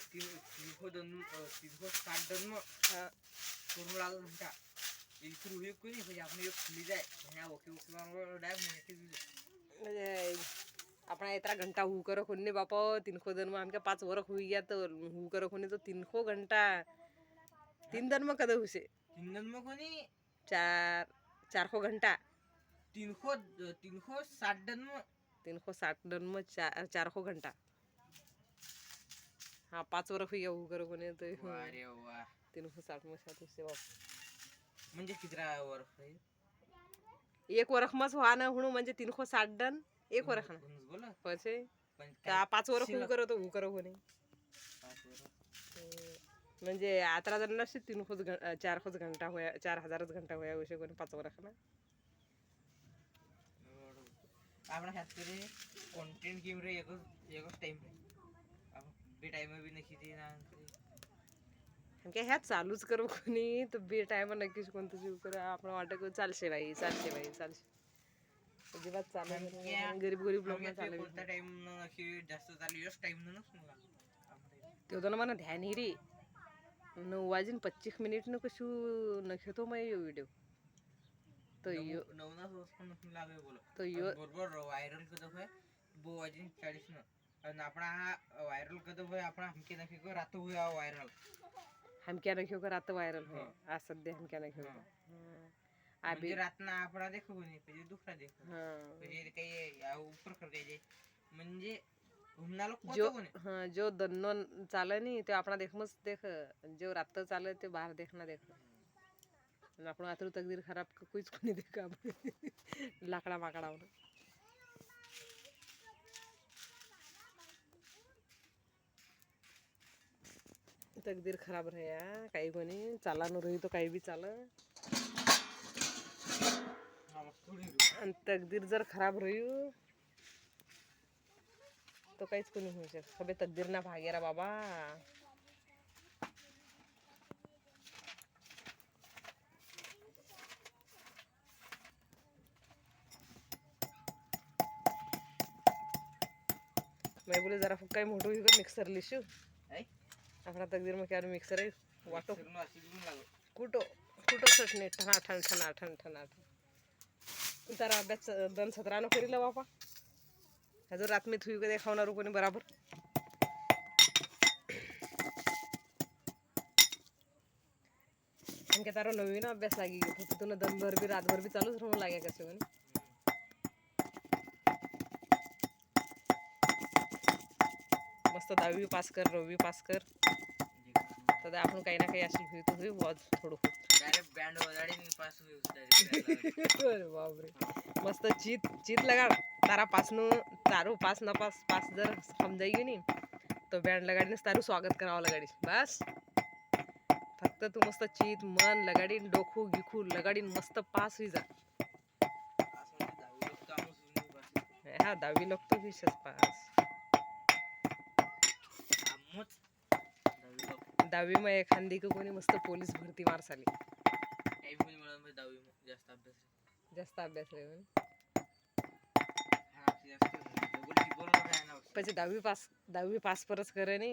360 done में करून लागल घंटा इकडे एक कोणी म्हणजे आपण एक खुली जाय ह्या ओके उसमानवर डाय म्हणजे आपण इतना घंटा हु करो खुन्ने बापा 300 दिन में हमके 5 वर्ष हुई गया तो हु करो खुन्ने तो 300 घंटा 3 दिन में कदे हुसे 3 दिन में कोणी 400 घंटा 360 डन में 360 दिन में 400 घंटा हाँ 5 वर्ष हुई हु करो खुन्ने तो अरे वाह 360 में 7 हुसे बाप म्हणजे किती वर्ष आहे एक वर्ष मस व्हाना हुणू म्हणजे 360 डन एक वर्ष ना बोला पैसे पण त्या 5 वर्ष हु करो तो हु करो कोणी म्हणजे आता जर नसते 400 घंटा होया 4000 घंटा होया उसे कोणी 5 वर्ष ना आपण शेतकरी कंटेंट गेम रे एकच टाइम रे बे टाइम भी नक्की दे ना हमके ह्या चालूच करू कोणी तो बे टाइम नक्कीच कोणतं जीव करू आपण वाटत चालशे बाई अजिबात चालेल गरीब लोक चालेल कोणता टाइम नक्की जास्त चालू यस टाइम तो दोन मला ध्यान ही रे 9:25 न कशू नखेतो मैं यो वीडियो तो यो 9 लागे बोलो तो यो बरोबर वायरल कदो है 2:40 न आणि आपण हा वायरल कदो है आपण हमके नक्की को रात हुआ वायरल हम क्या रखियो का रात वायरल है आज सध्या हम क्या रखियो अभी रात ना आपण देखो नहीं म्हणजे दुसरा देखो म्हणजे काही ऊपर कर गए म्हणजे जो दन्नो चाले नहीं तो अपना देख मस्त देख जो रात चाले तो बाहर देखना देख आपण आतरू तकदीर खराब कुछ नहीं देखा लाकड़ा माकड़ा तकदीर खराब रहे यार काही कोणी चाला न रही तो काही भी चाल तकदीर जर खराब रही तो काहीच कोणी होऊ शकत सबे तकदीर ना भागेरा बाबा मैं बोले जरा काही मोठो मिक्सर लिशू अपना तकदीर में क्या मिक्सर है वाटो कुटो चटणी ठना ठन तारा अभ्यास 17 न करी बापा जो रात में थुई के देखावणार कोणी बराबर इनके तारो नवीन अभ्यास लागी तो तुला दिनभर भी रातभर भी चालूच राहून लागे कसे कोणी मस्त 10वी पास कर 9वी पास कर तर आपण काही ना काही असेल हुई तो हुई वाज थोडं डायरेक्ट बँड वजाडी पास हुई डायरेक्ट अरे बाप रे मस्त चीत लगाड तारा पासनु तारू पास न पास जर समजाई नहीं तो बैंड लगाड़ी तारू स्वागत करावं लगाड़ी बस फक्त तू मस्त चीत मन लगाड़ी डोखू गिखू लगाड़ी मस्त पास हुई जा हाँ 10वी लोग तो विशेष पास 10वी में एखादी को कोणी मस्त पोलीस भरती मार साली जास्त अभ्यास रे પછી 10वी पास परच करे नी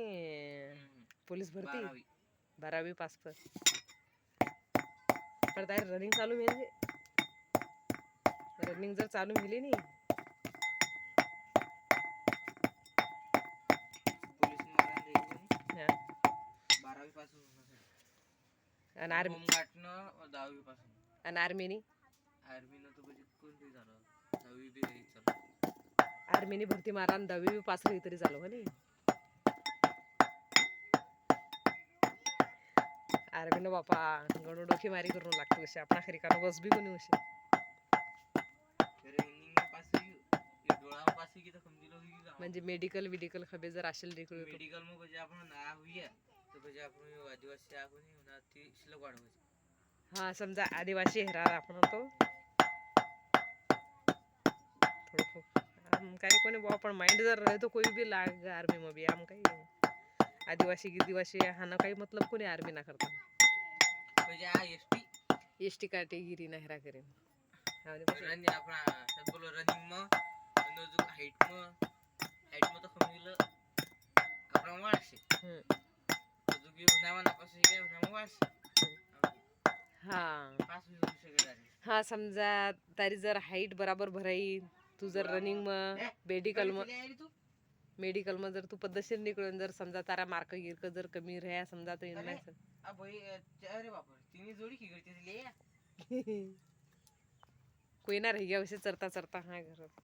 पोलीस भरती 12वी पास पर तारी रनिंग चालू मिळली रनिंग जर चालू मिळली नी पोलीस मारन 12वी पासून आणि आर्मी गाठनं 10वी पासून आणि आर्मी न तो म्हणजे कोणती झालं 10वी बी चालू आर्मीनी भरती मारा 10वी पास रही तरी चालू हो आर्मी न बापा गणू डोकी मारी करून लागतो कसे आपण खरी का बस भी कोणी उसे म्हणजे मेडिकल खबे जर असेल मेडिकल में म्हणजे आपण ना हुई तो म्हणजे आपण आदिवासी आपण होणार ती शिल्लक वाढवायची हाँ समझा आदिवासी हरा आपण तो थोड़ा हम काही कोणी बाबा पण माइंड जर रहे तो कोई भी लाग आर्मी में भी हम काही आदिवासी गिदिवासी हाना काही मतलब कोणी आर्मी ना करता एसटी कैटेगरी ना हेरा करें रनिंग आपण सब रनिंग में हाइट में तो कमी अपना orang wasi हम्म. juga nama apa sih ya nama wasi हा pas itu segala हा समजा तारी जर हाईट बराबर भराई तू जर रनिंग मग मेडिकल मग जर तू पद्धतशीर निकळून जर समजा तारा मार्क गिर्क जर कमी राहा समजा तर येणार नाही अरे बाप तिने जोडी की करते कोई ना रह गया वैसे चरता चरता हाँ घर